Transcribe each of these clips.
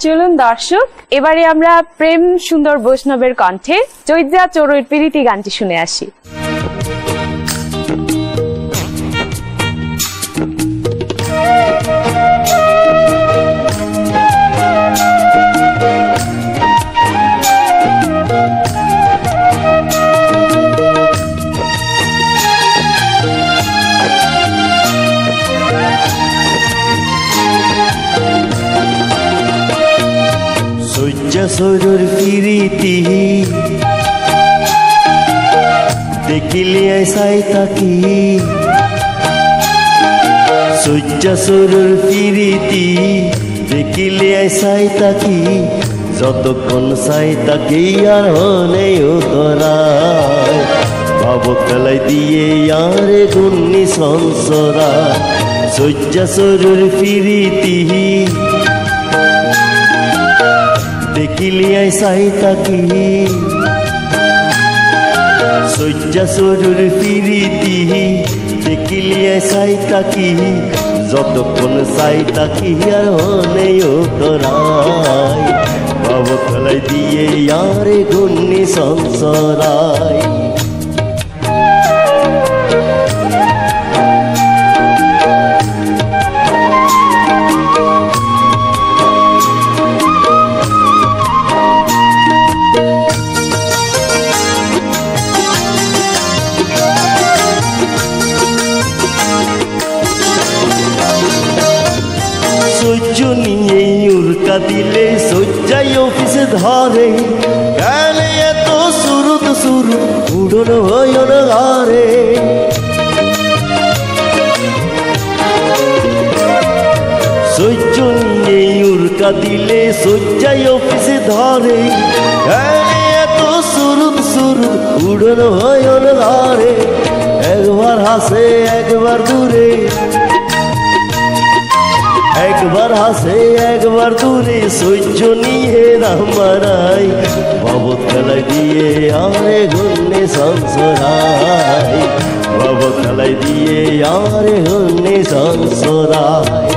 চলুন দর্শক, এবারে আমরা প্রেম সুন্দর বৈষ্ণবের কণ্ঠে চৈত্রা চড়ুইর প্রীতি গানটি শুনে আসি। সূর্যর প্রীতি দেখিলে সাই তাকি, সূর্যর প্রীতি দেখিলে সাই তাকি, যতক্ষণ সাই তাকি আর নেই তোরায়, ভাব খেলাই দিয়ে আরে গুন্নি সংসরা। সূর্যর প্রীতি দেখিলিয়াই সাই তাকি, সূর্যর প্রীতি দেখিলিয়াই সাই তাকি, যতক্ষণ সাই তাকি আর নেই তোরাই, ভাব খেলাই দিয়ে আরে গুন্নি সংসরায়। সহ্য নিয়ে উড়কা দিলে সজ্জাই অফিসে ধরে, গেলে এত সুরুত সুরু উড়ন হইন ঘরে। সহ্য নিয়ে উড়কা দিলে সজ্জাই অফিসে ধরে, গেলে এত সুরুত সুরু উড়ন হইন ঘরে। একবার হাসে একবার দূরে, একবার হাসে একবার দূরে, সহ্য নিয়ে রামারাই, ভবত খেলাই দিয়ে আরে গুন্নি সংসরাই, ভবত খেলাই দিয়ে আরে গুন্নি সংসরাই।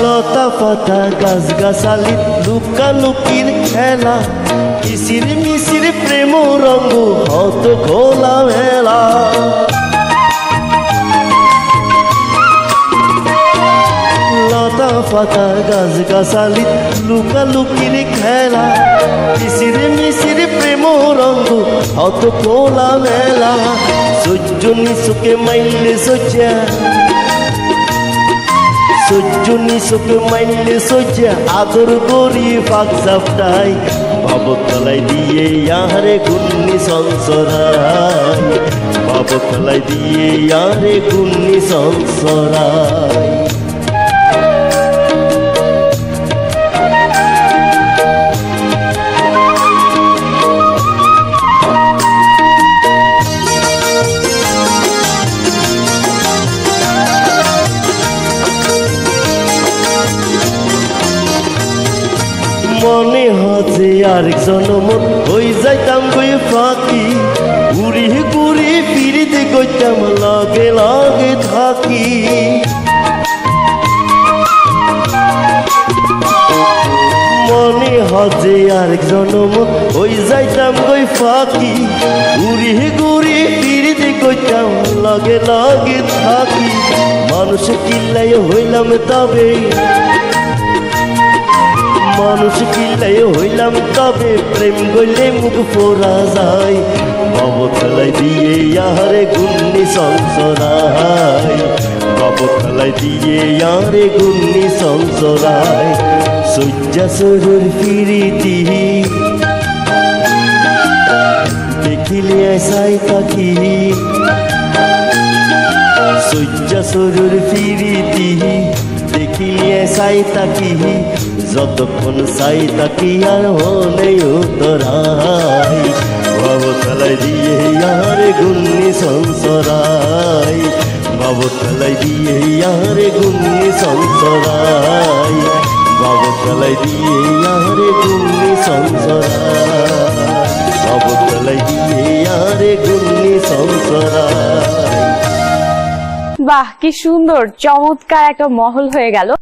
লতা পাতা গাছ গাছালি লুকালুকির খেলা, কিসির মিসির প্রেম রঙ্গ হত খোলা মেলা। লতা পাতা গাছ গাছালি লুকালুকির খেলা, কিসির মিসির প্রেম রঙ্গ হত খোলা মেলা। সূর্য নিশুকে মাইলে সজ্জা, সূর্য নিশুকে মাইলে সজ্জা আদর করি ফাঁক সাপটাই, ভাব খেলাই দিয়ে আরে গুন্নি সংসরাই, ভাব খেলাই দিয়ে আরে গুন্নি সংসরাই। মনে হচ্ছে আরেক জনম হই যাইতাম গই ফাঁকি, ঘুরি ঘুরি ফিরিতে গইতাম লগে লগে থাকি। মনে হচ্ছে আরেক জনম হই যাইতাম গই ফাঁকি, ঘুরি ঘুরি ফিরিতে গইতাম লগে লগে থাকি। মানুষ কিল্লাই হইলাম তবে, মানুষ কিলাই হইলাম তবে, প্রেম গইলে মুখ পোড়া যায়, ভব খেলাই দিয়ে আরে গুন্নি সংসরাই, ভব খেলাই দিয়ে আরে গুন্নি সংসরাই। সূর্যর প্রীতি দেখিলে সাই তাকি, সূর্যর প্রীতি দেখিলে সাই তাকি, যতক্ষণ সাই তাকি আর হলেও তোরাই, বাবু খেলাই দিয়ে ইয়ারে গুন্নি সংসরাই বাবু খেলাই দিয়ে ইয়ারে গুন্নি সংসরাই বাবু খেলাই দিয়ে ইয়ারে গুন্নি সংসরাই বাবু খেলাই দিয়ে ইয়ারে গুন্নি সংসরাই। বাহ, কি সুন্দর, চমৎকার একটা মহল হয়ে গেল।